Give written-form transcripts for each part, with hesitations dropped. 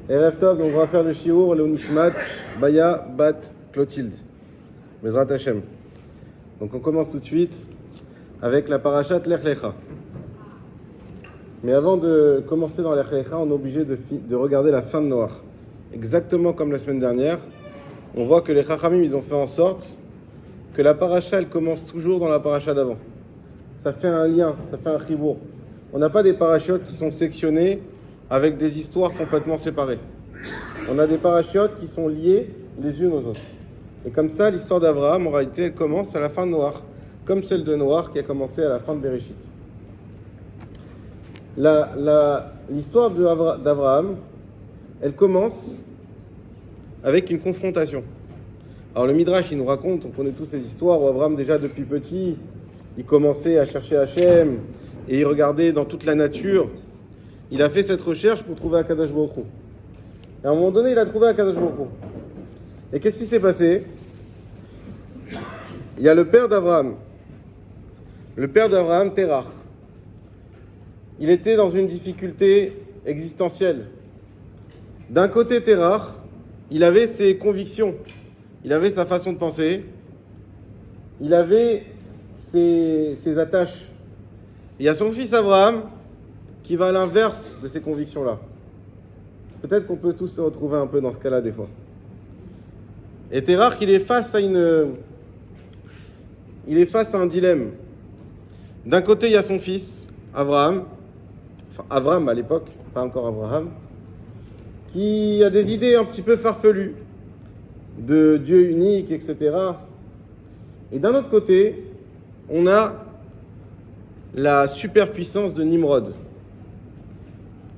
Erev Tov, donc on va faire le shiur, le Nishmat, Baya, Bat, Clotilde. Bezrat Hashem. Donc on commence tout de suite avec la parashat Lech Lecha. Mais avant de commencer dans Lech Lecha, on est obligé de regarder la fin de Noach. Exactement comme la semaine dernière, on voit que les Chachamim, ils ont fait en sorte que la parasha, elle commence toujours dans la parasha d'avant. Ça fait un lien, ça fait un chibour. On n'a pas des parachutes qui sont sectionnés avec des histoires complètement séparées. On a des parachutes qui sont liés les unes aux autres. Et comme ça, l'histoire d'Abraham, en réalité, elle commence à la fin de Noach, comme celle de Noach qui a commencé à la fin de Bereshit. L'histoire d'Abraham, elle commence avec une confrontation. Alors le Midrash, il nous raconte, on connaît tous ces histoires où Abraham, déjà depuis petit, il commençait à chercher Hachem et il regardait dans toute la nature. Il a fait cette recherche pour trouver Akadosh Baruch Hu. Et à un moment donné, il a trouvé Akadosh Baruch Hu. Et qu'est-ce qui s'est passé? Il y a le père d'Abraham, Terach. Il était dans une difficulté existentielle. D'un côté, Terach, il avait ses convictions, il avait sa façon de penser, il avait ses attaches. Il y a son fils Abraham qui va à l'inverse de ces convictions-là. Peut-être qu'on peut tous se retrouver un peu dans ce cas-là des fois. Et Terach, il est face à un dilemme. D'un côté, il y a son fils, Abraham à l'époque, pas encore Abraham, qui a des idées un petit peu farfelues de Dieu unique, etc. Et d'un autre côté, on a la superpuissance de Nimrod.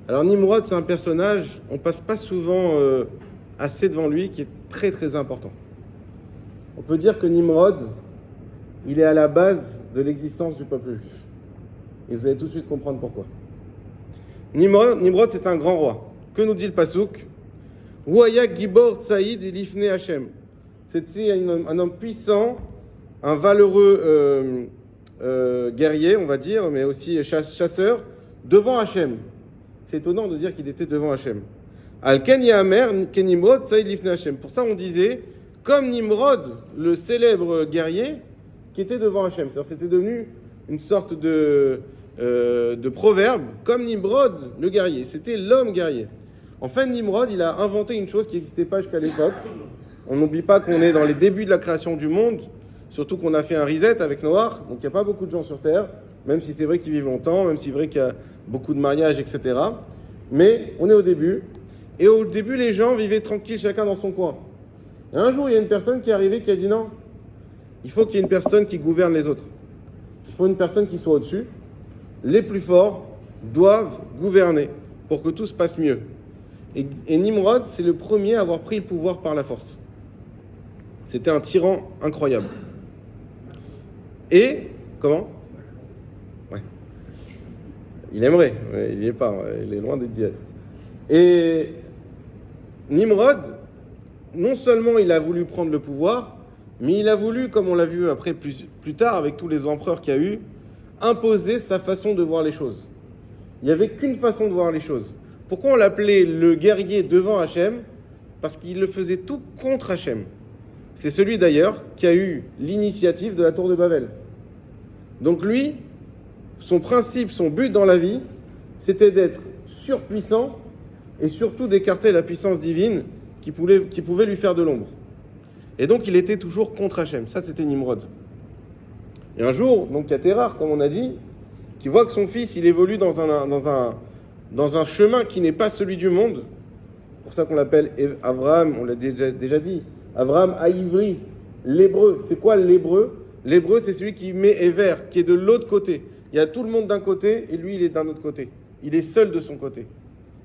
Alors Nimrod, c'est un personnage, on passe pas souvent assez devant lui, qui est très très important. On peut dire que Nimrod, il est à la base de l'existence du peuple juif. Et vous allez tout de suite comprendre pourquoi. Nimrod, c'est un grand roi. Que nous dit le Passouk? Ouayak Gibor Tsaïd Lifne Hachem. C'est un homme puissant, un valeureux guerrier, on va dire, mais aussi chasseur, devant Hachem. C'est étonnant de dire qu'il était devant Hachem. Al-Ken Yamer Kenimrod Tsaïd Lifne Hachem. Pour ça, on disait, comme Nimrod, le célèbre guerrier, qui était devant Hachem. C'est-à-dire, c'était devenu une sorte de proverbe, comme Nimrod, le guerrier. C'était l'homme guerrier. En fait, Nimrod, il a inventé une chose qui n'existait pas jusqu'à l'époque. On n'oublie pas qu'on est dans les débuts de la création du monde, surtout qu'on a fait un reset avec Noach, donc il n'y a pas beaucoup de gens sur Terre, même si c'est vrai qu'ils vivent longtemps, même si c'est vrai qu'il y a beaucoup de mariages, etc. Mais on est au début, et au début, les gens vivaient tranquilles, chacun dans son coin. Et un jour, il y a une personne qui est arrivée qui a dit non, il faut qu'il y ait une personne qui gouverne les autres. Il faut une personne qui soit au-dessus. Les plus forts doivent gouverner pour que tout se passe mieux. Et Nimrod, c'est le premier à avoir pris le pouvoir par la force. C'était un tyran incroyable. Et, comment? Ouais. Il aimerait, ouais, il n'y est pas, ouais, il est loin d'y être. Et Nimrod, non seulement il a voulu prendre le pouvoir, mais il a voulu, comme on l'a vu après plus tard avec tous les empereurs qu'il y a eu, imposer sa façon de voir les choses. Il n'y avait qu'une façon de voir les choses. Pourquoi on l'appelait le guerrier devant Hachem? Parce qu'il le faisait tout contre Hachem. C'est celui d'ailleurs qui a eu l'initiative de la tour de Babel. Donc lui, son principe, son but dans la vie, c'était d'être surpuissant et surtout d'écarter la puissance divine qui pouvait lui faire de l'ombre. Et donc il était toujours contre Hachem. Ça, c'était Nimrod. Et un jour, donc il y a Terach, comme on a dit, qui voit que son fils, il évolue dans un chemin qui n'est pas celui du monde. C'est pour ça qu'on l'appelle Abraham, on l'a déjà dit. Abraham Haïvri, l'hébreu. C'est quoi l'hébreu? L'hébreu, c'est celui qui met Ever, qui est de l'autre côté. Il y a tout le monde d'un côté et lui, il est d'un autre côté. Il est seul de son côté.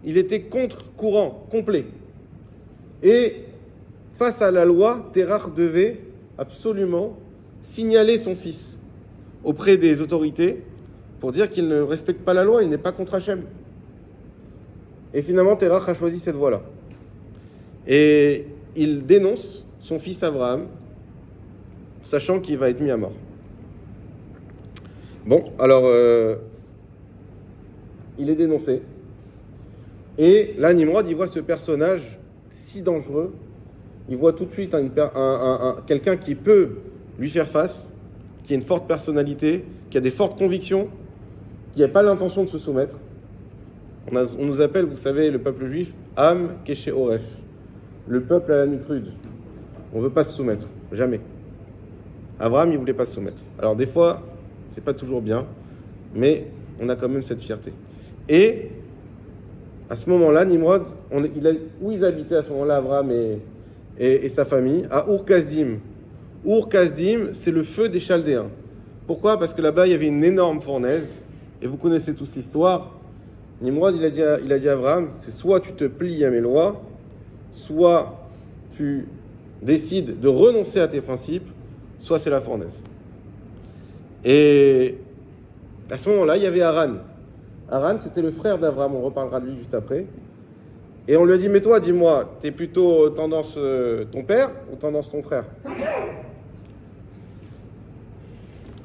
Il était contre-courant, complet. Et face à la loi, Terach devait absolument signaler son fils auprès des autorités pour dire qu'il ne respecte pas la loi, il n'est pas contre Hachem. Et finalement, Terach a choisi cette voie-là. Et il dénonce son fils Abraham, sachant qu'il va être mis à mort. Bon, alors, il est dénoncé. Et là, Nimrod, il voit ce personnage si dangereux. Il voit tout de suite quelqu'un qui peut lui faire face, qui a une forte personnalité, qui a des fortes convictions, qui n'a pas l'intention de se soumettre. On nous appelle, vous savez, le peuple juif, Am Keshe Oref, le peuple à la nuque rude. On ne veut pas se soumettre, jamais. Abraham, il ne voulait pas se soumettre. Alors des fois, c'est pas toujours bien, mais on a quand même cette fierté. Et à ce moment-là, Nimrod, où ils habitaient à ce moment-là, Abraham et sa famille, à Ur-Kazim. Ur-Kazim, c'est le feu des Chaldéens. Pourquoi ? Parce que là-bas, il y avait une énorme fournaise, et vous connaissez tous l'histoire. Nimrod, il a dit à Abraham, c'est soit tu te plies à mes lois, soit tu décides de renoncer à tes principes, soit c'est la fournaise. Et à ce moment-là, il y avait Haran. Haran, c'était le frère d'Abraham, on reparlera de lui juste après. Et on lui a dit, mais toi, dis-moi, t'es plutôt tendance ton père ou tendance ton frère ?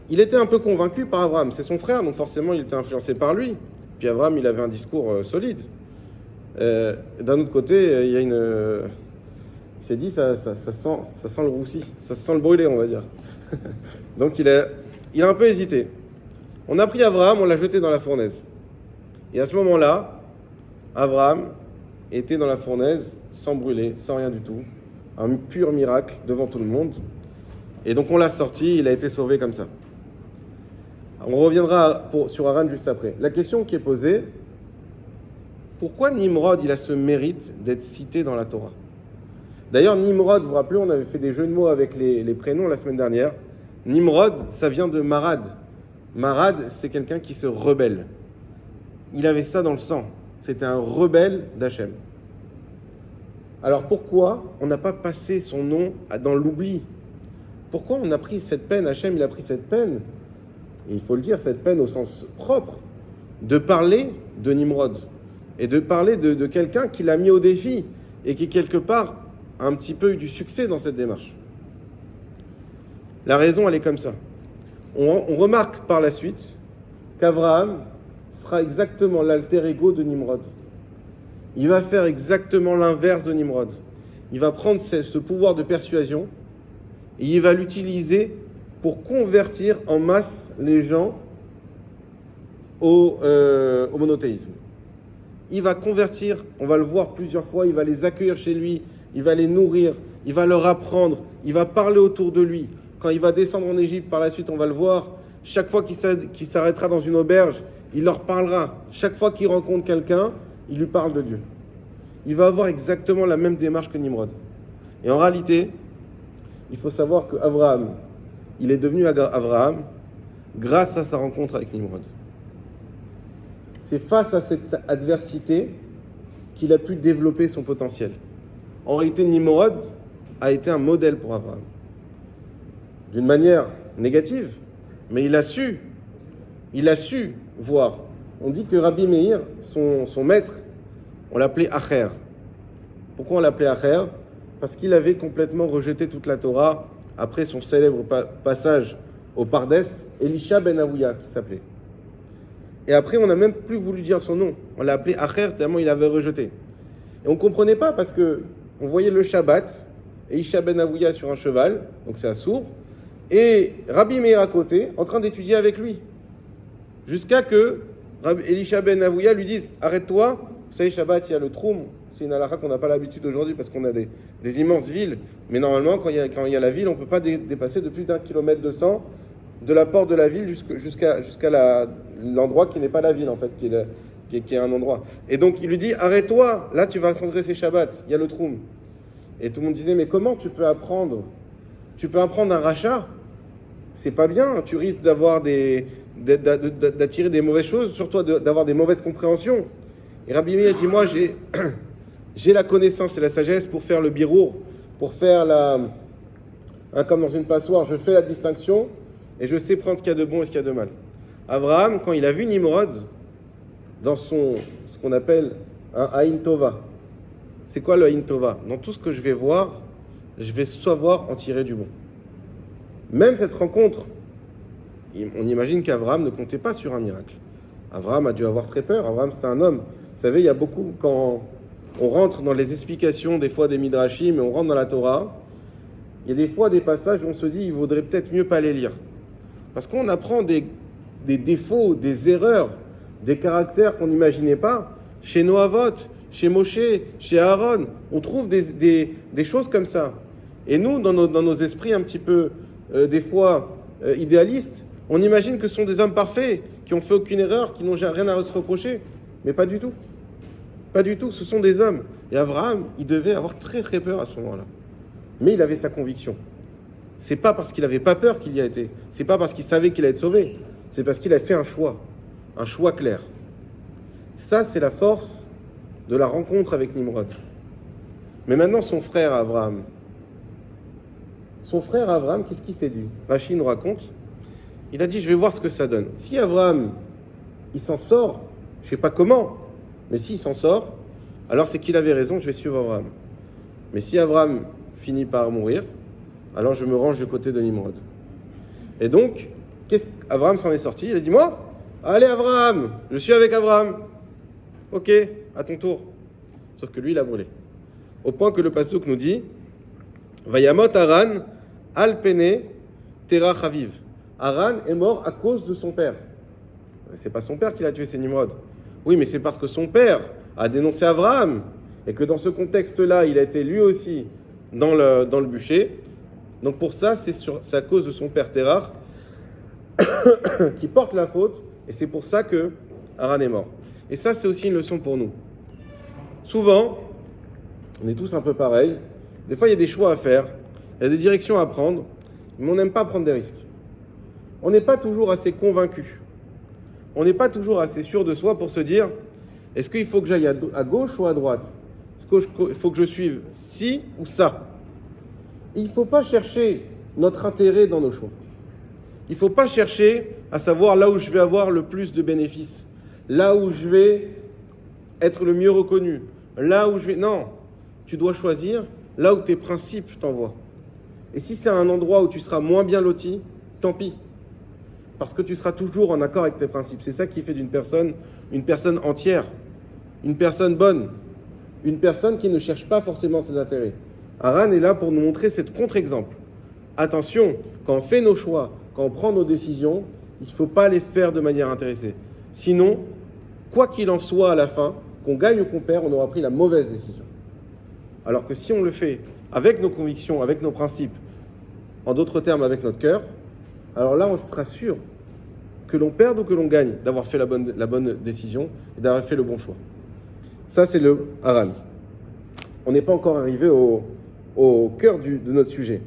Il était un peu convaincu par Abraham, c'est son frère, donc forcément il était influencé par lui. Puis Abraham, il avait un discours solide. D'un autre côté, il y a il s'est dit, ça sent le roussi, ça sent le brûlé, on va dire. Donc il a un peu hésité. On a pris Abraham, on l'a jeté dans la fournaise. Et à ce moment-là, Abraham était dans la fournaise, sans brûler, sans rien du tout. Un pur miracle devant tout le monde. Et donc on l'a sorti, il a été sauvé comme ça. On reviendra sur Haran juste après. La question qui est posée, pourquoi Nimrod, il a ce mérite d'être cité dans la Torah ? D'ailleurs, Nimrod, vous vous rappelez, on avait fait des jeux de mots avec les prénoms la semaine dernière. Nimrod, ça vient de Marad. Marad, c'est quelqu'un qui se rebelle. Il avait ça dans le sang. C'était un rebelle d'Hachem. Alors pourquoi on n'a pas passé son nom dans l'oubli ? Pourquoi on a pris cette peine ? Hachem, il a pris cette peine, et il faut le dire, cette peine au sens propre, de parler de Nimrod, et de parler de quelqu'un qui l'a mis au défi, et qui quelque part a un petit peu eu du succès dans cette démarche. La raison, elle est comme ça. On remarque par la suite qu'Abraham sera exactement l'alter ego de Nimrod. Il va faire exactement l'inverse de Nimrod. Il va prendre ce pouvoir de persuasion et il va l'utiliser pour convertir en masse les gens au monothéisme. Il va convertir, on va le voir plusieurs fois, il va les accueillir chez lui, il va les nourrir, il va leur apprendre, il va parler autour de lui. Quand il va descendre en Égypte, par la suite, on va le voir, chaque fois qu'il s'arrêtera dans une auberge, il leur parlera. Chaque fois qu'il rencontre quelqu'un, il lui parle de Dieu. Il va avoir exactement la même démarche que Nimrod. Et en réalité, il faut savoir qu'Abraham, il est devenu Abraham grâce à sa rencontre avec Nimrod. C'est face à cette adversité qu'il a pu développer son potentiel. En réalité, Nimrod a été un modèle pour Abraham. D'une manière négative, mais il a su voir. On dit que Rabbi Meir, son maître, on l'appelait Acher. Pourquoi on l'appelait Acher ? Parce qu'il avait complètement rejeté toute la Torah après son célèbre passage au Pardes, Elisha ben Avouya qui s'appelait. Et après, on n'a même plus voulu dire son nom. On l'a appelé Acher tellement il avait rejeté. Et on ne comprenait pas parce que on voyait le Shabbat, Elisha ben Avouya sur un cheval, donc c'est un sourd, et Rabbi Meir à côté, en train d'étudier avec lui. Jusqu'à que Elisha ben Avouya lui dise « Arrête-toi, vous savez, Shabbat, il y a le Troum. » C'est une halakha qu'on n'a pas l'habitude aujourd'hui parce qu'on a des immenses villes. Mais normalement, quand il y a la ville, on ne peut pas dépasser de plus d'1,2 km de la porte de la ville jusqu'à l'endroit qui n'est pas la ville, en fait, qui est un endroit. Et donc, il lui dit « Arrête-toi, là, tu vas transgresser Shabbat. Il y a le Troum. » Et tout le monde disait « Mais comment tu peux apprendre un rachat ? C'est pas bien, tu risques d'attirer des mauvaises choses, surtout d'avoir des mauvaises compréhensions. » Et Rabbi Meir dit, moi j'ai la connaissance et la sagesse pour faire le birour, pour faire comme dans une passoire, je fais la distinction et je sais prendre ce qu'il y a de bon et ce qu'il y a de mal. Abraham, quand il a vu Nimrod dans ce qu'on appelle un Aïn Tova, c'est quoi le Aïn Tova ? Dans tout ce que je vais voir, je vais savoir en tirer du bon. Même cette rencontre, on imagine qu'Abraham ne comptait pas sur un miracle. Abraham a dû avoir très peur. Abraham, c'était un homme. Vous savez, il y a beaucoup, quand on rentre dans les explications des fois des Midrashim et on rentre dans la Torah, il y a des fois des passages où on se dit il vaudrait peut-être mieux pas les lire. Parce qu'on apprend des défauts, des erreurs, des caractères qu'on n'imaginait pas. Chez Noavot, chez Moshe, chez Aaron, on trouve des choses comme ça. Et nous, dans nos esprits un petit peu, des fois, idéalistes, on imagine que ce sont des hommes parfaits, qui n'ont fait aucune erreur, qui n'ont rien à se reprocher. Mais pas du tout. Pas du tout, ce sont des hommes. Et Abraham, il devait avoir très très peur à ce moment-là. Mais il avait sa conviction. C'est pas parce qu'il n'avait pas peur qu'il y a été. C'est pas parce qu'il savait qu'il allait être sauvé. C'est parce qu'il a fait un choix clair. Ça, c'est la force de la rencontre avec Nimrod. Mais maintenant, son frère Abraham, qu'est-ce qu'il s'est dit? Rachid nous raconte. Il a dit, je vais voir ce que ça donne. Si Abraham, il s'en sort, je ne sais pas comment, mais s'il s'en sort, alors c'est qu'il avait raison, je vais suivre Abraham. Mais si Abraham finit par mourir, alors je me range du côté de Nimrod. Et donc, Abraham s'en est sorti, il a dit, moi, allez Abraham, je suis avec Abraham. Ok, à ton tour. Sauf que lui, il a brûlé. Au point que le pasuk nous dit, Vayamot Haran, al pene, terach aviv. Haran est mort à cause de son père. C'est pas son père qui l'a tué, c'est Nimrod. Oui, mais c'est parce que son père a dénoncé Abraham et que dans ce contexte-là, il a été lui aussi dans le bûcher. Donc pour ça, c'est à cause de son père Terach qui porte la faute et c'est pour ça que Haran est mort. Et ça, c'est aussi une leçon pour nous. Souvent, on est tous un peu pareils. Des fois, il y a des choix à faire, il y a des directions à prendre, mais on n'aime pas prendre des risques. On n'est pas toujours assez convaincu. On n'est pas toujours assez sûr de soi pour se dire est-ce qu'il faut que j'aille à gauche ou à droite? Est-ce qu'il faut que je suive ci ou ça? Il ne faut pas chercher notre intérêt dans nos choix. Il ne faut pas chercher à savoir là où je vais avoir le plus de bénéfices, là où je vais être le mieux reconnu, là où je vais... Non, tu dois choisir là où tes principes t'envoient. Et si c'est un endroit où tu seras moins bien loti, tant pis. Parce que tu seras toujours en accord avec tes principes. C'est ça qui fait d'une personne une personne entière, une personne bonne, une personne qui ne cherche pas forcément ses intérêts. Haran est là pour nous montrer cette contre-exemple. Attention, quand on fait nos choix, quand on prend nos décisions, il ne faut pas les faire de manière intéressée. Sinon, quoi qu'il en soit à la fin, qu'on gagne ou qu'on perd, on aura pris la mauvaise décision. Alors que si on le fait avec nos convictions, avec nos principes, en d'autres termes avec notre cœur, alors là on sera sûr que l'on perde ou que l'on gagne d'avoir fait la bonne décision et d'avoir fait le bon choix. Ça c'est le Haran. On n'est pas encore arrivé au cœur de notre sujet.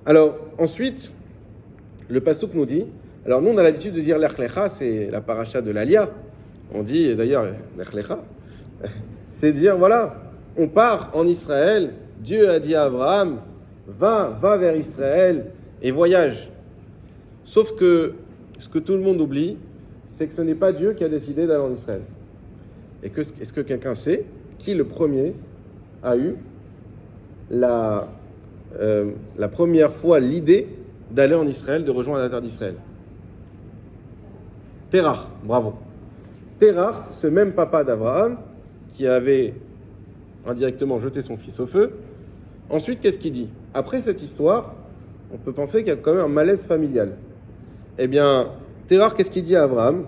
Alors ensuite, le pasuk nous dit, alors nous on a l'habitude de dire l'Ech Lecha, c'est la paracha de l'Alia. On dit d'ailleurs l'Ech Lecha, c'est dire voilà, on part en Israël, Dieu a dit à Abraham, va vers Israël et voyage. Sauf que ce que tout le monde oublie, c'est que ce n'est pas Dieu qui a décidé d'aller en Israël. Et est-ce que quelqu'un sait qui le premier a eu la première fois l'idée d'aller en Israël, de rejoindre la terre d'Israël? Terach, bravo. Terach, ce même papa d'Abraham, qui avait indirectement jeté son fils au feu. Ensuite, qu'est-ce qu'il dit? Après cette histoire, on peut penser qu'il y a quand même un malaise familial. Eh bien, Terach, qu'est-ce qu'il dit à Abraham?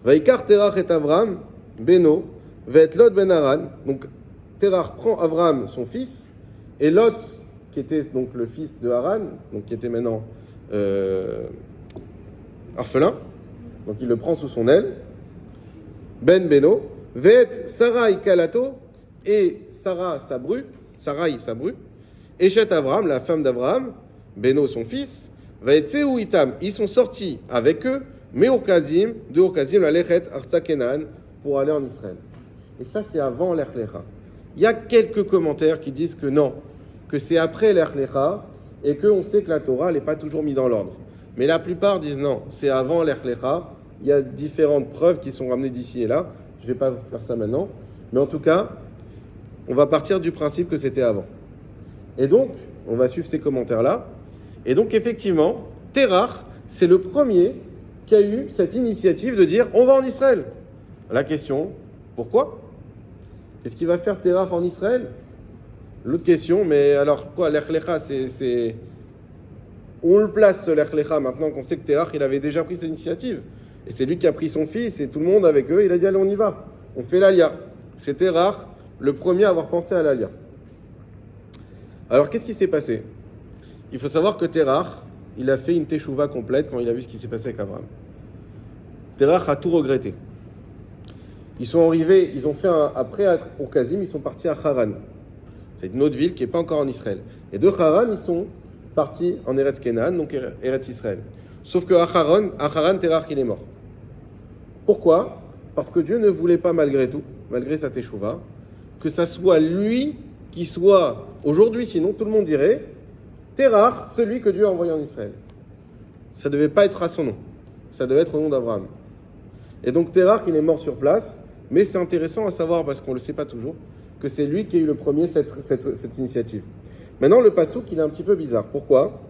Vaikar Terach et Abraham, Beno, Vet Lot ben Haran. Donc, Terach prend Abraham, son fils, et Lot, qui était donc le fils de Haran, donc qui était maintenant orphelin, donc il le prend sous son aile, Ben Beno, Vet Sarai Kalato, et Sarai sa bru, et Chet Abraham, la femme d'Abraham, Beno son fils, Vaetseu Itam, ils sont sortis avec eux, Meurkazim, de Urkazim, la Lechet, Artsa Kenan, pour aller en Israël. Et ça, c'est avant l'Ech Lecha. Il y a quelques commentaires qui disent que non, que c'est après l'Ech Lecha, et qu'on sait que la Torah n'est pas toujours mise dans l'ordre. Mais la plupart disent non, c'est avant l'Ech Lecha. Il y a différentes preuves qui sont ramenées d'ici et là. Je ne vais pas faire ça maintenant. Mais en tout cas, on va partir du principe que c'était avant. Et donc, on va suivre ces commentaires-là. Et donc, effectivement, Terach, c'est le premier qui a eu cette initiative de dire on va en Israël. La question, pourquoi? Qu'est-ce qu'il va faire Terach en Israël? L'autre question, mais alors quoi, Lech Lecha, c'est... Où on le place ce Lech Lecha maintenant qu'on sait que Terach, il avait déjà pris cette initiative? Et c'est lui qui a pris son fils et tout le monde avec eux, il a dit allez on y va, on fait l'Alia. C'est Terach le premier à avoir pensé à l'Alia. Alors qu'est-ce qui s'est passé? Il faut savoir que Terach, il a fait une teshuva complète quand il a vu ce qui s'est passé avec Abraham. Terach a tout regretté. Ils sont arrivés, ils ont fait après Urkazim, ils sont partis à Haran. C'est une autre ville qui n'est pas encore en Israël. Et de Haran, ils sont partis en Eretz Kenan, donc Eretz Israël. Sauf que à Haran, Terach, il est mort. Pourquoi? Parce que Dieu ne voulait pas, malgré tout, malgré sa teshuva, que ça soit lui qui soit aujourd'hui, sinon tout le monde dirait Terach, celui que Dieu a envoyé en Israël. Ça ne devait pas être à son nom. Ça devait être au nom d'Abraham. Et donc Terach, il est mort sur place. Mais c'est intéressant à savoir, parce qu'on ne le sait pas toujours, que c'est lui qui a eu le premier cette initiative. Maintenant, le passouk, il est un petit peu bizarre. Pourquoi?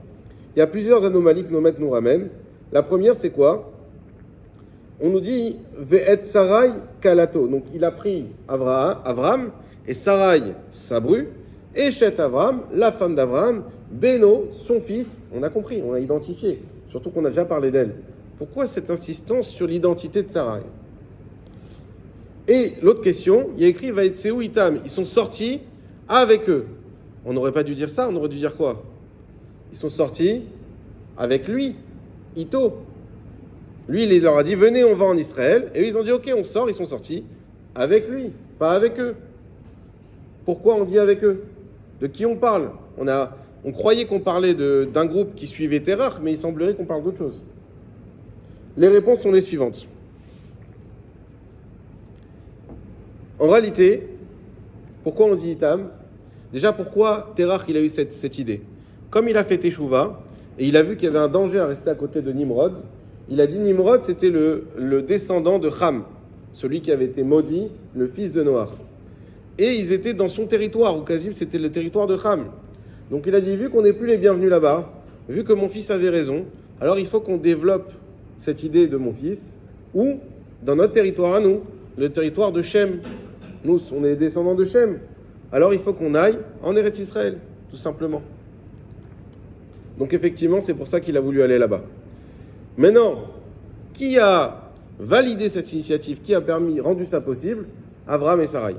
Il y a plusieurs anomalies que nos maîtres nous ramènent. La première, c'est quoi? On nous dit Ve'et Sarai Kalato. Donc, il a pris Abraham et Sarai, sa bru, et Chet Abraham, la femme d'Abraham, Beno, son fils. On a compris, on a identifié. Surtout qu'on a déjà parlé d'elle. Pourquoi cette insistance sur l'identité de Sarai? Et l'autre question, il y a écrit Vaetseu Itam. Ils sont sortis avec eux. On n'aurait pas dû dire ça, on aurait dû dire quoi? Ils sont sortis avec lui, Ito. Lui, il leur a dit venez, on va en Israël. Et eux, ils ont dit ok, on sort. Ils sont sortis avec lui, pas avec eux. Pourquoi on dit avec eux? De qui on parle? On croyait qu'on parlait d'un groupe qui suivait Terach, mais il semblerait qu'on parle d'autre chose. Les réponses sont les suivantes. En réalité, pourquoi on dit Itam? Déjà, pourquoi Terach il a eu cette idée? Comme il a fait Teshuvah, et il a vu qu'il y avait un danger à rester à côté de Nimrod, il a dit Nimrod, c'était le descendant de Ham, celui qui avait été maudit, le fils de Noach. Et ils étaient dans son territoire, ou Kazim, c'était le territoire de Ham. Donc il a dit, vu qu'on n'est plus les bienvenus là-bas, vu que mon fils avait raison, alors il faut qu'on développe cette idée de mon fils, ou dans notre territoire à nous, le territoire de Shem. Nous, on est descendants de Shem. Alors il faut qu'on aille en Eretz Israël, tout simplement. Donc effectivement, c'est pour ça qu'il a voulu aller là-bas. Maintenant, qui a validé cette initiative, qui a rendu ça possible? Abraham et Sarai.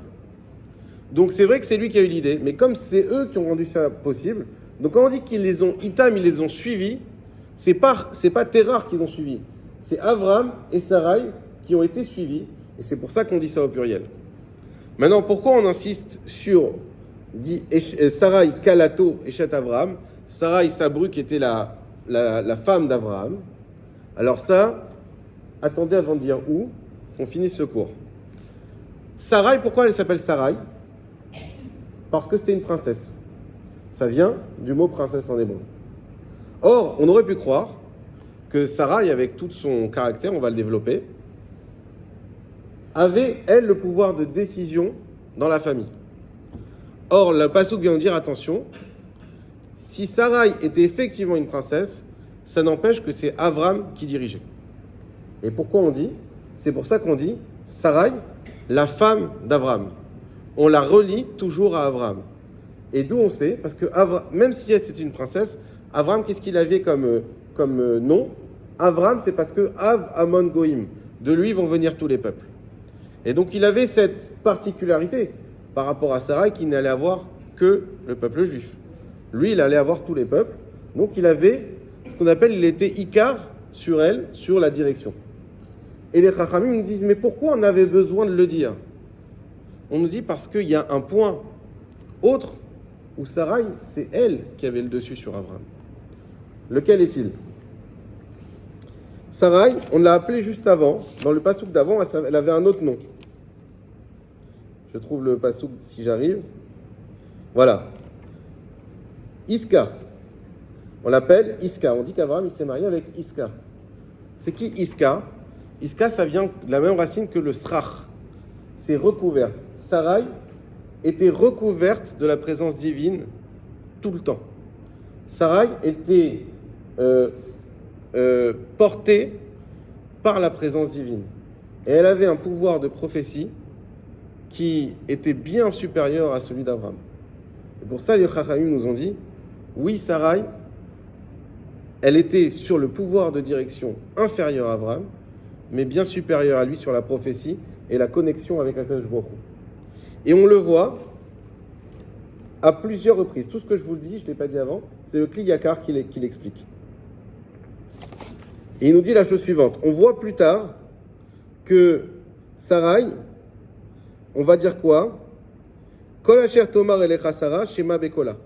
Donc c'est vrai que c'est lui qui a eu l'idée, mais comme c'est eux qui ont rendu ça possible, donc quand on dit qu'ils les ont, Itam, ils les ont suivis, c'est pas Terach qu'ils ont suivis, c'est Abraham et Sarai qui ont été suivis, et c'est pour ça qu'on dit ça au pluriel. Maintenant, pourquoi on insiste sur Sarai Kalato et Chet Abraham, Sarai Sabru qui était la femme d'Abraham? Alors ça, attendez avant de dire où, qu'on finisse ce cours. Sarai, pourquoi elle s'appelle Sarai? Parce que c'était une princesse. Ça vient du mot princesse en hébreu. Or, on aurait pu croire que Sarai, avec tout son caractère, on va le développer, avait, elle, le pouvoir de décision dans la famille. Or, le passouk vient nous dire, attention, si Sarai était effectivement une princesse, ça n'empêche que c'est Avram qui dirigeait. Et pourquoi on dit? C'est pour ça qu'on dit Sarai, la femme d'Avram. On la relie toujours à Avram. Et d'où on sait? Parce que même si elle c'était une princesse, Avram, qu'est-ce qu'il avait comme nom? Avram, c'est parce que Av Amon Goïm, de lui vont venir tous les peuples. Et donc il avait cette particularité par rapport à Sarai qui n'allait avoir que le peuple juif. Lui, il allait avoir tous les peuples. Donc il avait ce qu'on appelle, il était Ikar sur elle, sur la direction. Et les Chachamim nous disent, mais pourquoi on avait besoin de le dire? On nous dit parce qu'il y a un point autre où Sarai, c'est elle qui avait le dessus sur Abraham. Lequel est-il? Sarai, on l'a appelée juste avant, dans le passouk d'avant, elle avait un autre nom. Je trouve le passouk si j'arrive. Voilà. Iska. On l'appelle Iska. On dit qu'Abraham il s'est marié avec Iska. C'est qui Iska? Iska, ça vient de la même racine que le srach. C'est recouverte. Sarai était recouverte de la présence divine tout le temps. Sarai était portée par la présence divine. Et elle avait un pouvoir de prophétie qui était bien supérieur à celui d'Abraham. Et pour ça, les Chachamim nous ont dit, oui, Sarai, elle était sur le pouvoir de direction inférieur à Abraham, mais bien supérieur à lui sur la prophétie et la connexion avec Akadosh Baruch Hu. Et on le voit à plusieurs reprises. Tout ce que je vous le dis, je ne l'ai pas dit avant, c'est le Kli Yakar qui l'explique. Et il nous dit la chose suivante. On voit plus tard que Sarai, on va dire quoi? Kol asher tomar elecha Sarah, shema bekola.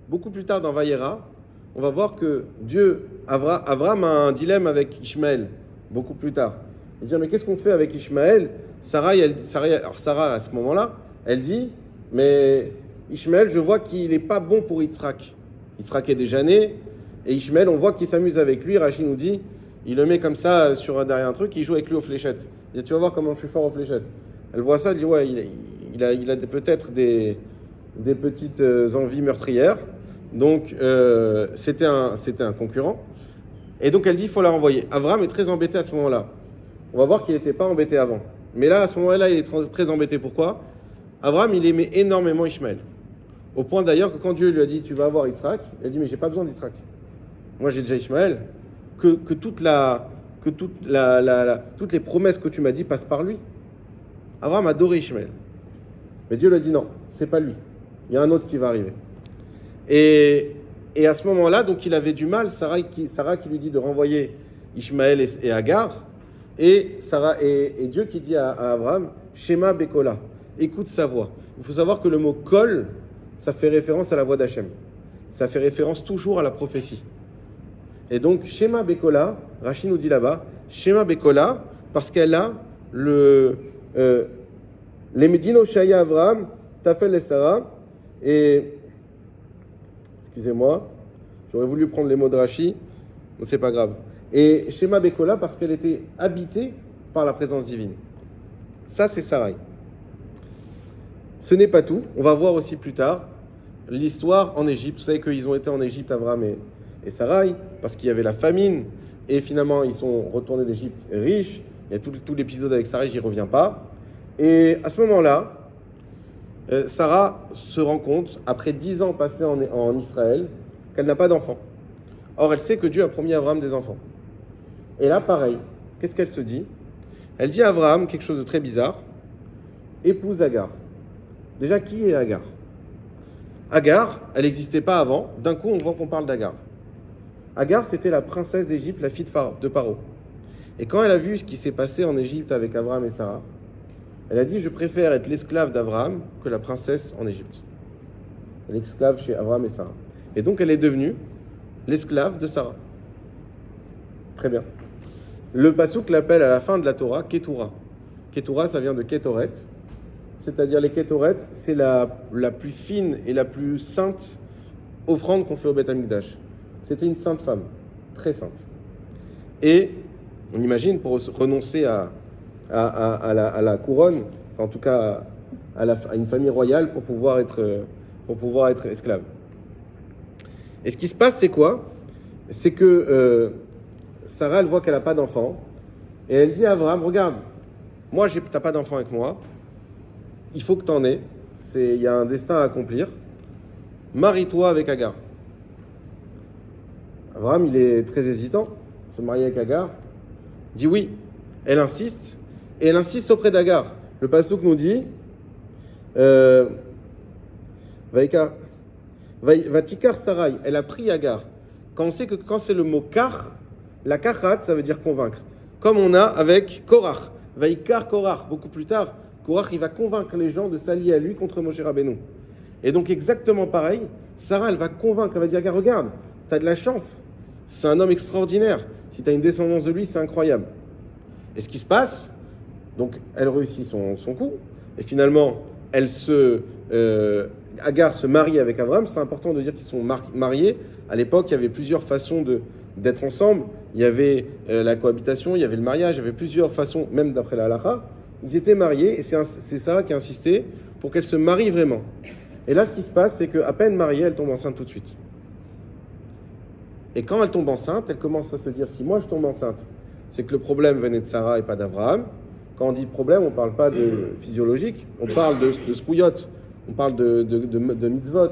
Beaucoup plus tard dans Vayera, on va voir que Dieu, Abraham a un dilemme avec Ishmaël, beaucoup plus tard. Il dit, mais qu'est-ce qu'on fait avec Ishmaël? Alors Sarah, à ce moment-là, elle dit, mais Ishmaël, je vois qu'il n'est pas bon pour Yitzhak. Yitzhak est déjà né, et Ishmaël, on voit qu'il s'amuse avec lui. Rachid nous dit, il le met comme ça derrière un truc, il joue avec lui aux fléchettes. Il dit, tu vas voir comment je suis fort aux fléchettes. Elle voit ça, elle dit, ouais, il a peut-être des petites envies meurtrières. Donc, c'était un concurrent. Et donc, elle dit, il faut la renvoyer. Abraham est très embêté à ce moment-là. On va voir qu'il n'était pas embêté avant. Mais là, à ce moment-là, il est très embêté. Pourquoi? Abraham, il aimait énormément Ishmaël. Au point d'ailleurs que quand Dieu lui a dit, tu vas avoir Yitzhak, il a dit, mais j'ai pas besoin d'Yitzhak. Moi, j'ai déjà Ishmaël. Que toutes les promesses que tu m'as dit passent par lui. Abraham adorait Ishmaël. Mais Dieu lui a dit, non, c'est pas lui. Il y a un autre qui va arriver. Et à ce moment-là, donc il avait du mal, Sarah qui lui dit de renvoyer Ishmaël et Agar, et Dieu qui dit à Abraham, Shema Bekola, écoute sa voix. Il faut savoir que le mot kol, ça fait référence à la voix d'Hachem. Ça fait référence toujours à la prophétie. Et donc, Shema Bekola, Rachid nous dit là-bas, Shema Bekola, parce qu'elle a les Medino Shaya Abraham, Tafel et Sarah, et excusez-moi, j'aurais voulu prendre les mots de Rashi, mais c'est pas grave. Et Shema Bekola parce qu'elle était habitée par la présence divine. Ça, c'est Sarai. Ce n'est pas tout. On va voir aussi plus tard l'histoire en Égypte. Vous savez qu'ils ont été en Égypte, Abraham et Sarai, parce qu'il y avait la famine. Et finalement, ils sont retournés d'Égypte riches. Il y a tout l'épisode avec Sarai, j'y reviens pas. Et à ce moment-là, Sarah se rend compte, après 10 ans passés en Israël, qu'elle n'a pas d'enfant. Or, elle sait que Dieu a promis à Abraham des enfants. Et là, pareil, qu'est-ce qu'elle se dit? Elle dit à Abraham quelque chose de très bizarre. Épouse Agar. Déjà, qui est Agar? Agar, elle n'existait pas avant. D'un coup, on voit qu'on parle d'Agar. Agar, c'était la princesse d'Égypte, la fille de Paro. Et quand elle a vu ce qui s'est passé en Égypte avec Abraham et Sarah, elle a dit, je préfère être l'esclave d'Abraham que la princesse en Égypte. L'esclave chez Abraham et Sarah. Et donc, elle est devenue l'esclave de Sarah. Très bien. Le passouk l'appelle à la fin de la Torah Ketura. Ketura, ça vient de Ketoret. C'est-à-dire les Ketoret, c'est la plus fine et la plus sainte offrande qu'on fait au Beth Amikdash. C'était une sainte femme, très sainte. Et on imagine, pour renoncer à la couronne, en tout cas à une famille royale pour pouvoir être esclave. Et ce qui se passe, c'est quoi? C'est que Sarah, elle voit qu'elle n'a pas d'enfant, et elle dit à Abraham, regarde, moi, tu n'as pas d'enfant avec moi, il faut que tu en aies, il y a un destin à accomplir, marie-toi avec Agar. Abraham, il est très hésitant, se marier avec Agar, il dit oui, elle insiste, et elle insiste auprès d'Agar. Le passouk nous dit Vatikar Sarai, elle a pris Agar. Quand on sait que quand c'est le mot kar, la kachat, ça veut dire convaincre. Comme on a avec Korach. Vaikar Korach, beaucoup plus tard, Korach, il va convaincre les gens de s'allier à lui contre Moshe Rabbeinu. Et donc exactement pareil, Sarah, elle va convaincre, elle va dire, Agar, regarde, tu as de la chance, c'est un homme extraordinaire. Si tu as une descendance de lui, c'est incroyable. Et ce qui se passe, donc elle réussit son coup, et finalement, Agar se marie avec Abraham. C'est important de dire qu'ils sont mariés. À l'époque, il y avait plusieurs façons d'être ensemble. Il y avait la cohabitation, il y avait le mariage, il y avait plusieurs façons, même d'après la halakha. Ils étaient mariés, et c'est Sarah qui a insisté pour qu'elle se marie vraiment. Et là, ce qui se passe, c'est qu'à peine mariée, elle tombe enceinte tout de suite. Et quand elle tombe enceinte, elle commence à se dire, si moi je tombe enceinte, c'est que le problème venait de Sarah et pas d'Abraham. Quand on dit problème, on ne parle pas de physiologique, on parle de scouyot, on parle de mitzvot.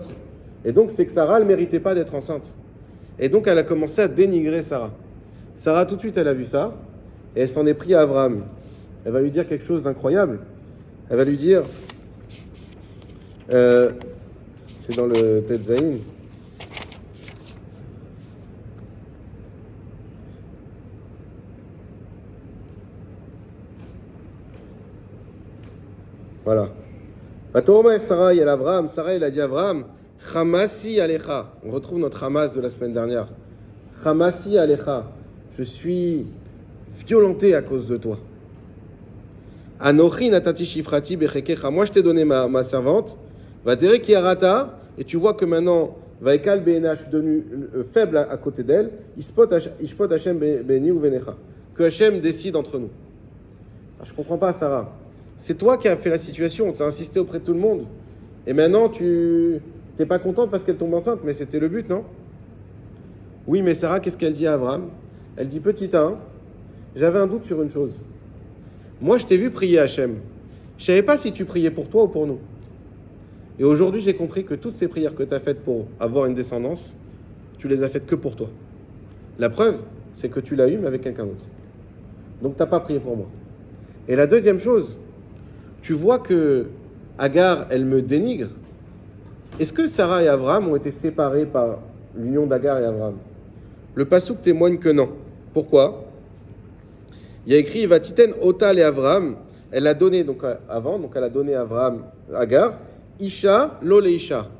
Et donc, c'est que Sarah, elle ne méritait pas d'être enceinte. Et donc, elle a commencé à dénigrer Sarah. Sarah, tout de suite, elle a vu ça, et elle s'en est pris à Abraham. Elle va lui dire quelque chose d'incroyable. Elle va lui dire, c'est dans le Tetzaïn, voilà. Sarah, il y a Abraham. Sarah, il a dit à Abraham, Chamasi Alecha. On retrouve notre Hamas de la semaine dernière. Chamasi Alecha. Je suis violenté à cause de toi. Anochi natati shifrati bechekecha. Moi, je t'ai donné ma servante. Va derek yarata. Et tu vois que maintenant, Vaikal Be'ena, je suis devenu faible à côté d'elle. Ishpot Hashem Be'ni ou Venecha. Que Hashem décide entre nous. Alors, je ne comprends pas, Sarah. C'est toi qui as fait la situation. Tu as insisté auprès de tout le monde. Et maintenant, tu n'es pas contente parce qu'elle tombe enceinte. Mais c'était le but, non? Oui, mais Sarah, qu'est-ce qu'elle dit à Abraham? Elle dit, petit 1, j'avais un doute sur une chose. Moi, je t'ai vu prier Hachem. Je ne savais pas si tu priais pour toi ou pour nous. Et aujourd'hui, j'ai compris que toutes ces prières que tu as faites pour avoir une descendance, tu les as faites que pour toi. La preuve, c'est que tu l'as eu, mais avec quelqu'un d'autre. Donc, tu n'as pas prié pour moi. Et la deuxième chose, tu vois que Agar, elle me dénigre. Est-ce que Sarah et Abraham ont été séparés par l'union d'Agar et Abraham? Le passouk témoigne que non. Pourquoi? Il y a écrit Vatiten Otal et Abraham. Elle a donné donc avant, donc elle a donné à Abraham Agar. Isha lo leisha.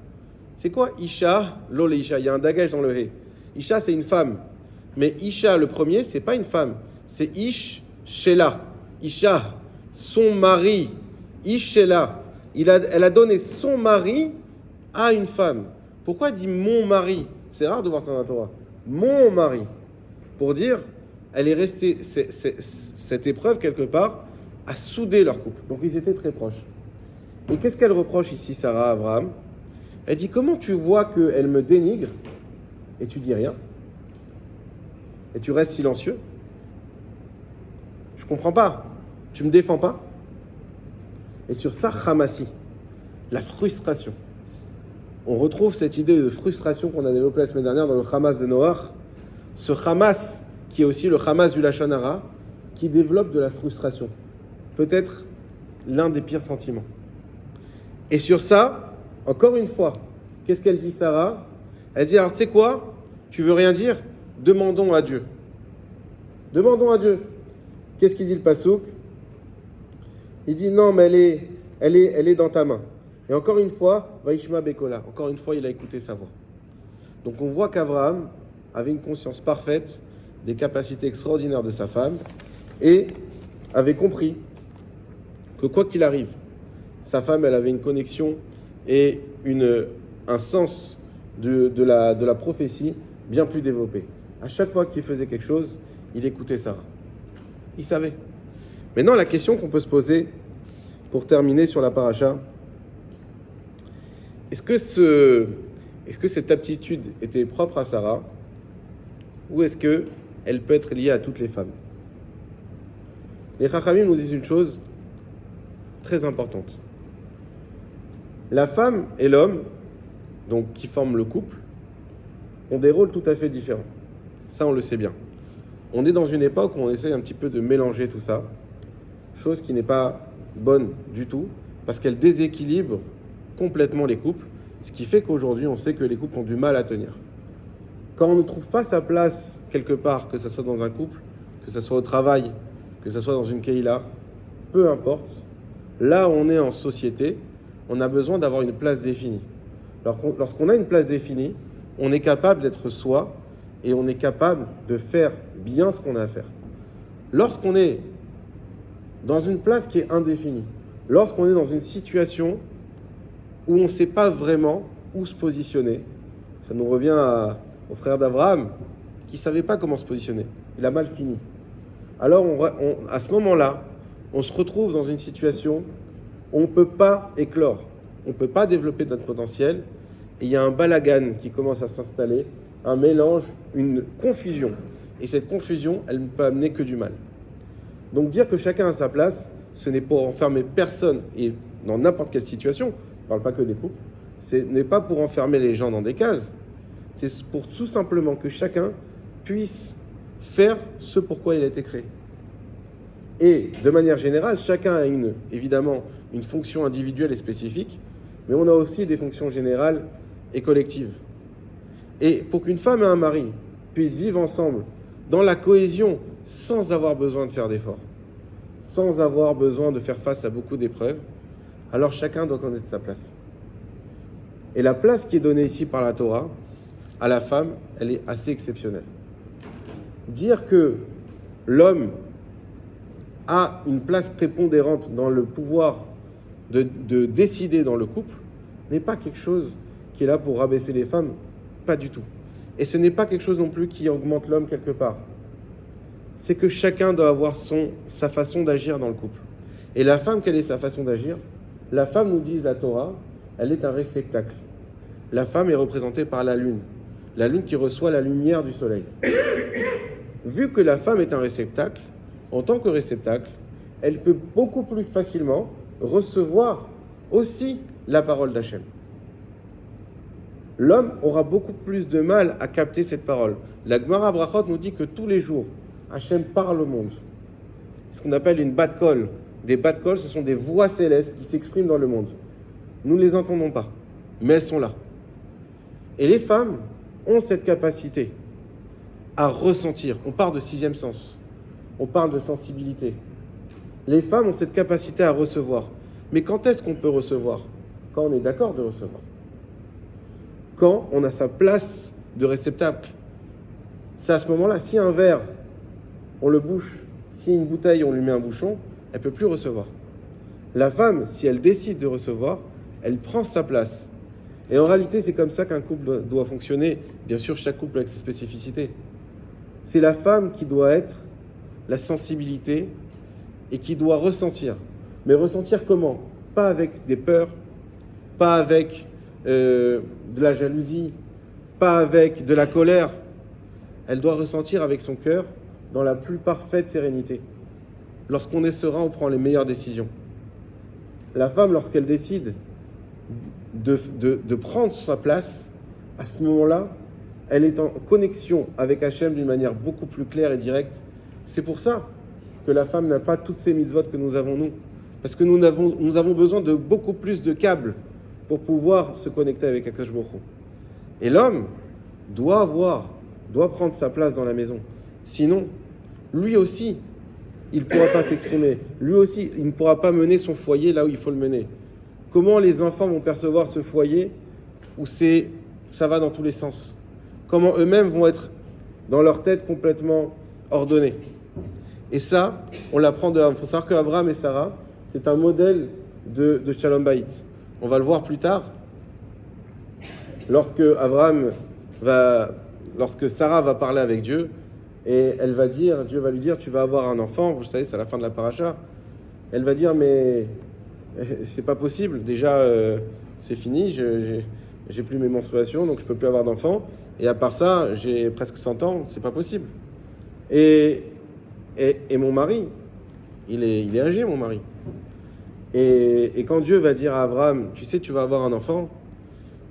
C'est quoi Isha lo leisha? Il y a un dagage dans le hé. Isha c'est une femme, mais Isha le premier c'est pas une femme, c'est Ish Shela. Isha son mari. Ish Shela. Elle a donné son mari à une femme. Pourquoi elle dit mon mari? C'est rare de voir ça dans la Torah. Mon mari. Pour dire, elle est restée, cette épreuve quelque part, a soudé leur couple. Donc ils étaient très proches. Et qu'est-ce qu'elle reproche ici, Sarah à Abraham? Elle dit, comment tu vois qu'elle me dénigre et tu dis rien? Et tu restes silencieux? Je comprends pas. Tu me défends pas? Et sur ça, Hamasi, la frustration. On retrouve cette idée de frustration qu'on a développée la semaine dernière dans le Hamas de Noach. Ce Hamas, qui est aussi le Hamas du Lachon Hara, qui développe de la frustration. Peut-être l'un des pires sentiments. Et sur ça, encore une fois, qu'est-ce qu'elle dit Sarah? Elle dit, alors tu sais quoi? Tu veux rien dire? Demandons à Dieu. Demandons à Dieu. Qu'est-ce qu'il dit le Passouk? Il dit, non, mais elle est dans ta main. Et encore une fois, Vaishma Bekola, encore une fois, il a écouté sa voix. Donc on voit qu'Abraham avait une conscience parfaite des capacités extraordinaires de sa femme et avait compris que quoi qu'il arrive, sa femme, elle avait une connexion et un sens de la prophétie bien plus développé. À chaque fois qu'il faisait quelque chose, il écoutait Sarah. Il savait. Maintenant, la question qu'on peut se poser pour terminer sur la paracha, est-ce que cette aptitude était propre à Sarah ou est-ce qu'elle peut être liée à toutes les femmes? Les Chachamim nous disent une chose très importante. La femme et l'homme, donc qui forment le couple, ont des rôles tout à fait différents. Ça, on le sait bien. On est dans une époque où on essaye un petit peu de mélanger tout ça, chose qui n'est pas bonne du tout, parce qu'elle déséquilibre complètement les couples, ce qui fait qu'aujourd'hui, on sait que les couples ont du mal à tenir. Quand on ne trouve pas sa place quelque part, que ce soit dans un couple, que ce soit au travail, que ce soit dans une keïla, peu importe, là où on est en société, on a besoin d'avoir une place définie. Lorsqu'on a une place définie, on est capable d'être soi et on est capable de faire bien ce qu'on a à faire. Lorsqu'on est dans une place qui est indéfinie, lorsqu'on est dans une situation où on ne sait pas vraiment où se positionner, ça nous revient au frère d'Abraham qui ne savait pas comment se positionner. Il a mal fini. Alors à ce moment-là, on se retrouve dans une situation où on ne peut pas éclore, on ne peut pas développer notre potentiel et il y a un balagan qui commence à s'installer, un mélange, une confusion. Et cette confusion, elle ne peut amener que du mal. Donc dire que chacun a sa place, ce n'est pour enfermer personne, et dans n'importe quelle situation, on ne parle pas que des couples, ce n'est pas pour enfermer les gens dans des cases, c'est pour tout simplement que chacun puisse faire ce pourquoi il a été créé. Et de manière générale, chacun a évidemment une fonction individuelle et spécifique, mais on a aussi des fonctions générales et collectives. Et pour qu'une femme et un mari puissent vivre ensemble dans la cohésion sans avoir besoin de faire d'efforts, sans avoir besoin de faire face à beaucoup d'épreuves, alors chacun doit connaître sa place. Et la place qui est donnée ici par la Torah à la femme, elle est assez exceptionnelle. Dire que l'homme a une place prépondérante dans le pouvoir de décider dans le couple n'est pas quelque chose qui est là pour rabaisser les femmes, pas du tout. Et ce n'est pas quelque chose non plus qui augmente l'homme quelque part. C'est que chacun doit avoir sa façon d'agir dans le couple. Et la femme, quelle est sa façon d'agir? La femme, nous dit la Torah, elle est un réceptacle. La femme est représentée par la lune qui reçoit la lumière du soleil. Vu que la femme est un réceptacle, en tant que réceptacle, elle peut beaucoup plus facilement recevoir aussi la parole d'Hachem. L'homme aura beaucoup plus de mal à capter cette parole. La Gemara Brachot nous dit que tous les jours, Hachem parle au monde. Ce qu'on appelle une bat kol. Des bat kol, ce sont des voix célestes qui s'expriment dans le monde. Nous ne les entendons pas, mais elles sont là. Et les femmes ont cette capacité à ressentir. On parle de sixième sens. On parle de sensibilité. Les femmes ont cette capacité à recevoir. Mais quand est-ce qu'on peut recevoir? Quand on est d'accord de recevoir. Quand on a sa place de réceptacle. C'est à ce moment-là, si un verre, on le bouche, si une bouteille, on lui met un bouchon, elle ne peut plus recevoir. La femme, si elle décide de recevoir, elle prend sa place. Et en réalité, c'est comme ça qu'un couple doit fonctionner. Bien sûr, chaque couple avec ses spécificités. C'est la femme qui doit être la sensibilité et qui doit ressentir. Mais ressentir comment? Pas avec des peurs, pas avec de la jalousie, pas avec de la colère. Elle doit ressentir avec son cœur dans la plus parfaite sérénité. Lorsqu'on est serein, on prend les meilleures décisions. La femme, lorsqu'elle décide de prendre sa place, à ce moment-là, elle est en connexion avec Hachem d'une manière beaucoup plus claire et directe. C'est pour ça que la femme n'a pas toutes ces mitzvot que nous avons nous. Parce que nous avons besoin de beaucoup plus de câbles pour pouvoir se connecter avec Akash Baruch Hu. Et l'homme doit prendre sa place dans la maison. Sinon, lui aussi, il ne pourra pas s'exprimer. Lui aussi, il ne pourra pas mener son foyer là où il faut le mener. Comment les enfants vont percevoir ce foyer où ça va dans tous les sens? Comment eux-mêmes vont être dans leur tête complètement ordonnés? Et ça, on l'apprend de... Il faut savoir qu'Abraham et Sarah, c'est un modèle de Shalom Bayit. On va le voir plus tard. Lorsque Sarah va parler avec Dieu, et Dieu va lui dire, tu vas avoir un enfant, vous savez, c'est à la fin de la paracha. Elle va dire, mais c'est pas possible, déjà c'est fini, j'ai plus mes menstruations, donc je peux plus avoir d'enfant. Et à part ça, j'ai presque 100 ans, c'est pas possible. Et mon mari, il est âgé, mon mari. Et quand Dieu va dire à Abraham, tu sais, tu vas avoir un enfant,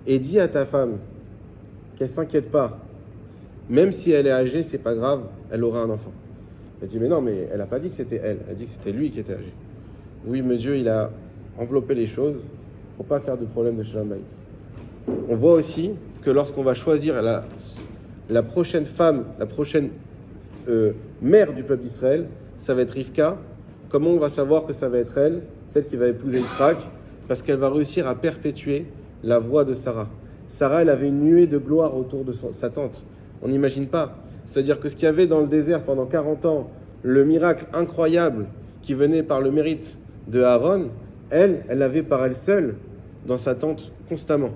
et dis à ta femme qu'elle s'inquiète pas, même si elle est âgée, c'est pas grave, elle aura un enfant. Elle dit, mais non, mais elle a pas dit que c'était elle a dit que c'était lui qui était âgé. Oui, mais Dieu, il a enveloppé les choses pour pas faire de problème de Shalom Bayit. On voit aussi que lorsqu'on va choisir la prochaine femme, la prochaine mère du peuple d'Israël, ça va être Rivka. Comment on va savoir que ça va être elle, celle qui va épouser Yitzhak? Parce qu'elle va réussir à perpétuer la voix de Sarah. Sarah, elle avait une nuée de gloire autour de sa tante. On n'imagine pas. C'est-à-dire que ce qu'il y avait dans le désert pendant 40 ans, le miracle incroyable qui venait par le mérite de Aaron, elle l'avait par elle seule dans sa tente constamment.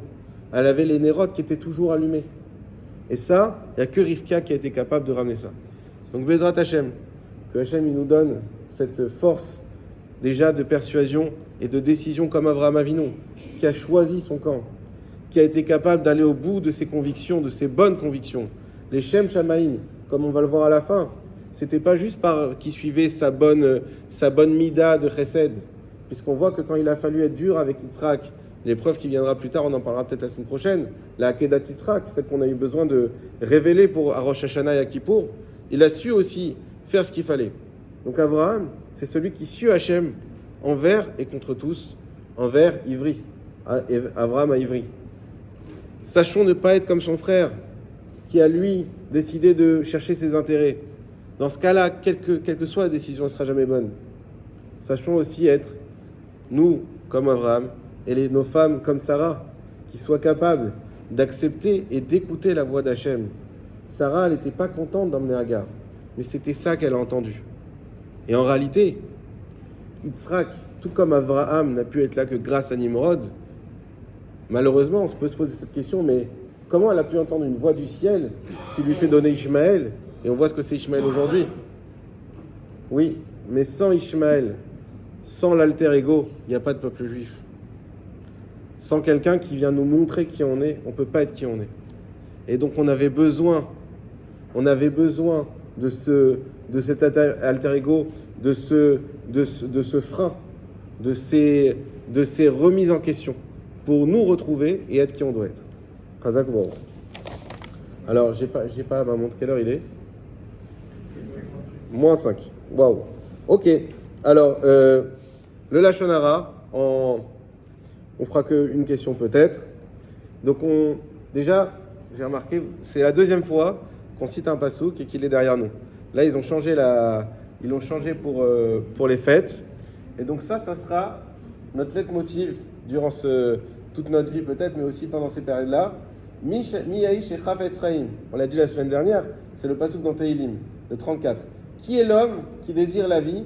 Elle avait les nérodes qui étaient toujours allumés. Et ça, il n'y a que Rivka qui a été capable de ramener ça. Donc Bezrat Hashem, que Hashem il nous donne cette force déjà de persuasion et de décision comme Avraham Avinu, qui a choisi son camp, qui a été capable d'aller au bout de ses convictions, de ses bonnes convictions. Les Shem Shamaim, comme on va le voir à la fin, c'était pas juste qu'il suivait sa bonne mida de chesed, puisqu'on voit que quand il a fallu être dur avec Yitzhak, l'épreuve qui viendra plus tard, on en parlera peut-être la semaine prochaine, la Akedat Yitzhak, celle qu'on a eu besoin de révéler pour Rosh Hashanah et à Kippour, il a su aussi faire ce qu'il fallait. Donc Abraham, c'est celui qui suit Hachem envers et contre tous, envers Ivri. Abraham à Ivri. Sachons ne pas être comme son frère, qui a lui décidé de chercher ses intérêts. Dans ce cas-là, quelle que soit la décision, elle ne sera jamais bonne. Sachons aussi être, nous, comme Abraham, et nos femmes comme Sarah, qui soient capables d'accepter et d'écouter la voix d'Hachem. Sarah, elle n'était pas contente d'emmener Agar, mais c'était ça qu'elle a entendu. Et en réalité, Yitzhak, tout comme Abraham n'a pu être là que grâce à Nimrod, malheureusement, on peut se poser cette question, mais comment elle a pu entendre une voix du ciel qui lui fait donner Ishmaël? Et on voit ce que c'est Ishmaël aujourd'hui. Oui, mais sans Ishmaël, sans l'alter ego, il n'y a pas de peuple juif. Sans quelqu'un qui vient nous montrer qui on est, on ne peut pas être qui on est. Et donc on avait besoin de cet alter ego, de ce frein, de ces remises en question, pour nous retrouver et être qui on doit être. Chazak Baruch. Alors, j'ai pas ma montre, quelle heure il est ? -5. Waouh. Ok. Alors, le Lachon Hara, on fera qu'une question peut-être. Donc, déjà, j'ai remarqué, c'est la deuxième fois qu'on cite un passouk et qu'il est derrière nous. Là, ils l'ont changé pour les fêtes. Et donc ça sera notre leitmotiv durant toute notre vie peut-être, mais aussi pendant ces périodes-là. Mi ya'ish et chafetz chaim. On l'a dit la semaine dernière, c'est le passouk dans Tehillim, le 34. Qui est l'homme qui désire la vie?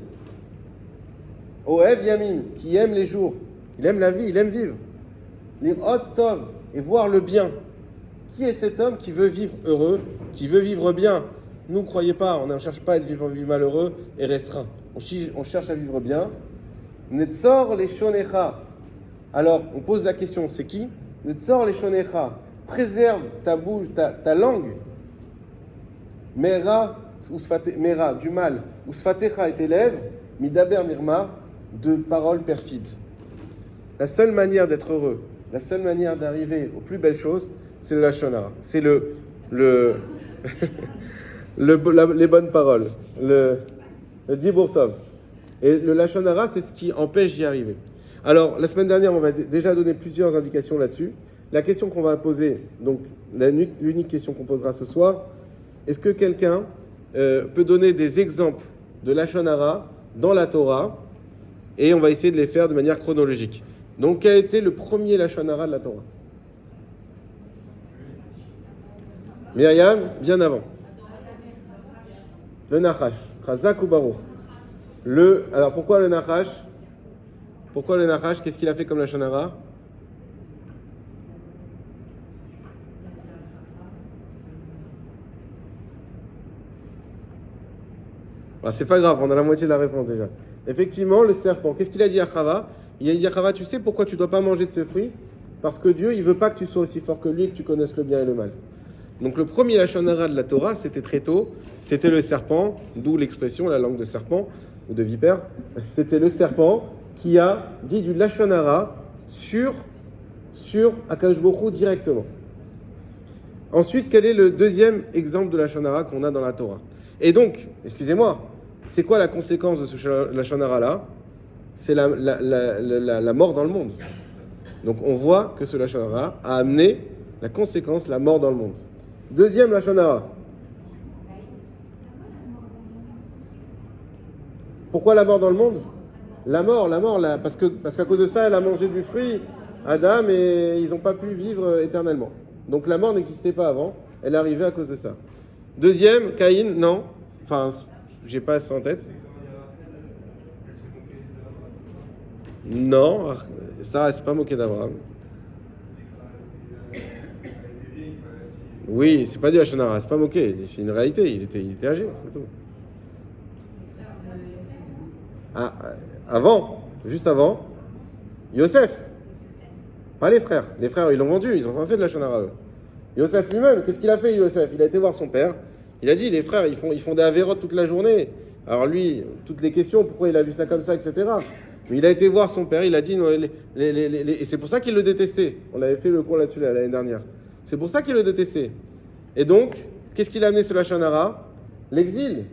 Ohev yamim, qui aime les jours. Il aime la vie, il aime vivre. Lirot tov, et voir le bien. Qui est cet homme qui veut vivre heureux, qui veut vivre bien? Nous, croyez pas, on ne cherche pas à être vivre malheureux et restreint. On cherche à vivre bien. Netzor les shonecha. Alors, on pose la question, c'est qui? Netzor les shonecha. Préserve ta bouche, ta langue. Mera, du mal. Usfatecha et tes lèvres. Midaber mirma, de paroles perfides. La seule manière d'être heureux, la seule manière d'arriver aux plus belles choses, c'est le Lachon Hara. C'est les bonnes paroles, le Dibur Tov. Et le Lachon Hara, c'est ce qui empêche d'y arriver. Alors, la semaine dernière, on va déjà donner plusieurs indications là-dessus. La question qu'on va poser, donc l'unique question qu'on posera ce soir, est-ce que quelqu'un peut donner des exemples de Lachon Hara dans la Torah? Et on va essayer de les faire de manière chronologique. Donc, quel était le premier Lachon Hara de la Torah? Myriam, bien avant. Le Nachash. Chazak ou Baruch. Alors, pourquoi le Nachash? Pourquoi le Nachash? Qu'est-ce qu'il a fait comme Lachon Hara? C'est pas grave, on a la moitié de la réponse déjà. Effectivement, le serpent. Qu'est-ce qu'il a dit à Chava? Il a dit à Chava, tu sais pourquoi tu ne dois pas manger de ce fruit? Parce que Dieu, il ne veut pas que tu sois aussi fort que lui et que tu connaisses le bien et le mal. Donc le premier Lachon Hara de la Torah, c'était très tôt, c'était le serpent, d'où l'expression, la langue de serpent ou de vipère. C'était le serpent qui a dit du Lachon Hara sur Akadosh Baruch Hu directement. Ensuite, quel est le deuxième exemple de Lachon Hara qu'on a dans la Torah? Et donc, excusez-moi, c'est quoi la conséquence de ce Lachon Hara-là? C'est la mort dans le monde. Donc on voit que ce Lachon Hara a amené la conséquence, la mort dans le monde. Deuxième Lachon Hara. Pourquoi la mort dans le monde? La mort, parce qu'à cause de ça, elle a mangé du fruit, Adam, et ils n'ont pas pu vivre éternellement. Donc la mort n'existait pas avant, elle est arrivée à cause de ça. Deuxième, Caïn, non. Enfin, j'ai pas ça en tête. Non, ça, c'est pas moqué d'Abraham. Oui, c'est pas dit Lachon Hara, c'est pas moqué, c'est une réalité, il était âgé, c'est tout. Ah, juste avant, Yosef, pas les frères. Les frères, ils l'ont vendu, ils ont pas fait de Lachon Hara. Yosef lui-même, qu'est-ce qu'il a fait, Yosef? Il a été voir son père, Il a dit, les frères, ils font des avérotes toute la journée. Alors lui, toutes les questions, pourquoi il a vu ça comme ça, etc. Mais il a été voir son père, il a dit, non, et c'est pour ça qu'il le détestait. On avait fait le cours là-dessus l'année dernière. C'est pour ça qu'il le détestait. Et donc, qu'est-ce qu'il a amené sur la Lachon Hara? L'exil.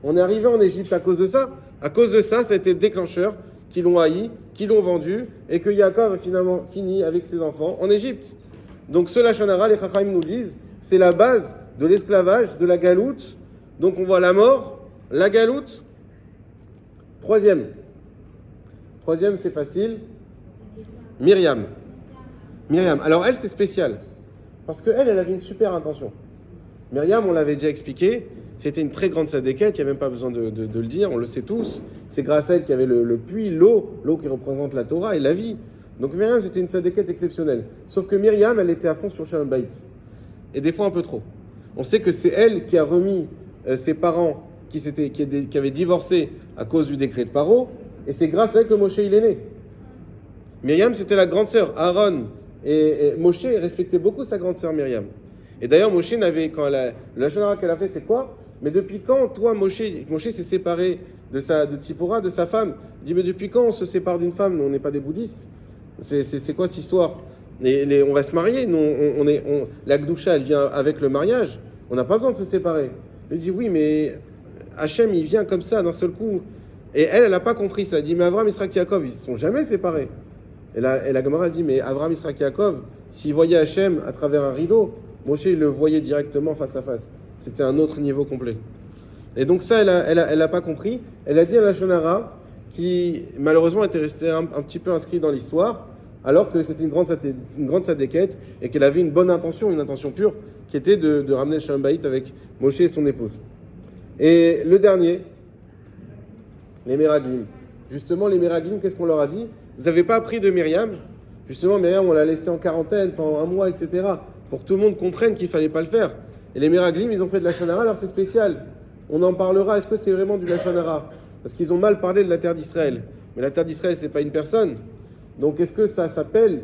On est arrivé en Égypte à cause de ça. À cause de ça, ça a été le déclencheur qui l'ont haï, qui l'ont vendu, et que Yaakov a finalement fini avec ses enfants en Égypte. Donc ce Lachon Hara, les Chachamim nous disent, c'est la base de l'esclavage, de la galoute. Donc on voit la mort, la galoute. Troisième, c'est facile. Myriam. Alors elle, c'est spécial. Parce qu'elle avait une super intention. Myriam, on l'avait déjà expliqué, c'était une très grande sadéquette, il n'y a même pas besoin de le dire, on le sait tous. C'est grâce à elle qu'il y avait le puits, l'eau qui représente la Torah et la vie. Donc Myriam, c'était une sadéquette exceptionnelle. Sauf que Myriam, elle était à fond sur Shalom Bayit. Et des fois un peu trop. On sait que c'est elle qui a remis ses parents qui avaient divorcé à cause du décret de Paro, et c'est grâce à elle que Moshe il est né. Myriam, c'était la grande sœur. Aaron et Moshe respectaient beaucoup sa grande sœur Myriam. Et d'ailleurs, Moshe n'avait, quand la Lachon Hara qu'elle a fait, c'est quoi? Mais depuis quand, toi, Moshe s'est séparé de Tzipora, de sa femme? Il dit, mais depuis quand on se sépare d'une femme? Nous, on n'est pas des bouddhistes. C'est quoi cette histoire? On va se marier. Nous, la Gdoucha, elle vient avec le mariage. On n'a pas besoin de se séparer. Il dit, oui, mais Hachem, il vient comme ça, d'un seul coup. Et elle n'a pas compris ça. Elle dit, mais Abraham, Yitzhak, Yaakov, ils ne se sont jamais séparés. Et la Gemara, elle dit, mais Abraham, Yitzhak, Yaakov, s'ils voyaient Hachem à travers un rideau, Moshe, il le voyait directement face à face. C'était un autre niveau complet. Et donc ça, elle a pas compris. Elle a dit à la Lachon Hara, qui malheureusement était restée un petit peu inscrite dans l'histoire, alors que c'était une grande sadéquette, et qu'elle avait une bonne intention, une intention pure, qui était de ramener le Shalom Bayit avec Moshe et son épouse. Et le dernier, les Meraglim. Justement, les Meraglim, qu'est-ce qu'on leur a dit? Vous n'avez pas appris de Myriam? Justement, Myriam, on l'a laissée en quarantaine pendant un mois, etc., pour que tout le monde comprenne qu'il ne fallait pas le faire. Et les Meraglim, ils ont fait de la Lachon Hara, alors c'est spécial. On en parlera, est-ce que c'est vraiment du Lachon Hara? Parce qu'ils ont mal parlé de la terre d'Israël. Mais la terre d'Israël, c'est pas une personne. Donc est-ce que ça s'appelle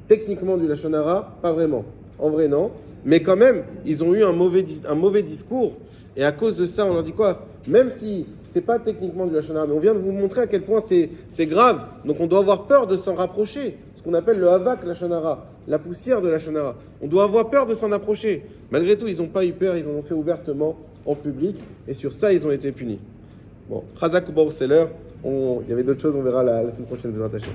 techniquement du Lachon Hara? Pas vraiment. En vrai, non. Mais quand même, ils ont eu un mauvais discours. Et à cause de ça, on leur dit quoi? Même si c'est pas techniquement du Lachon Hara, mais on vient de vous montrer à quel point c'est grave. Donc on doit avoir peur de s'en rapprocher. Ce qu'on appelle le Havak Lachon Hara, la poussière de Lachon Hara. On doit avoir peur de s'en approcher. Malgré tout, ils n'ont pas eu peur, ils en ont fait ouvertement en public. Et sur ça, ils ont été punis. Bon, Chazak Bor, c'est l'heure. Il y avait d'autres choses, on verra la semaine prochaine, Bezrat Hashem.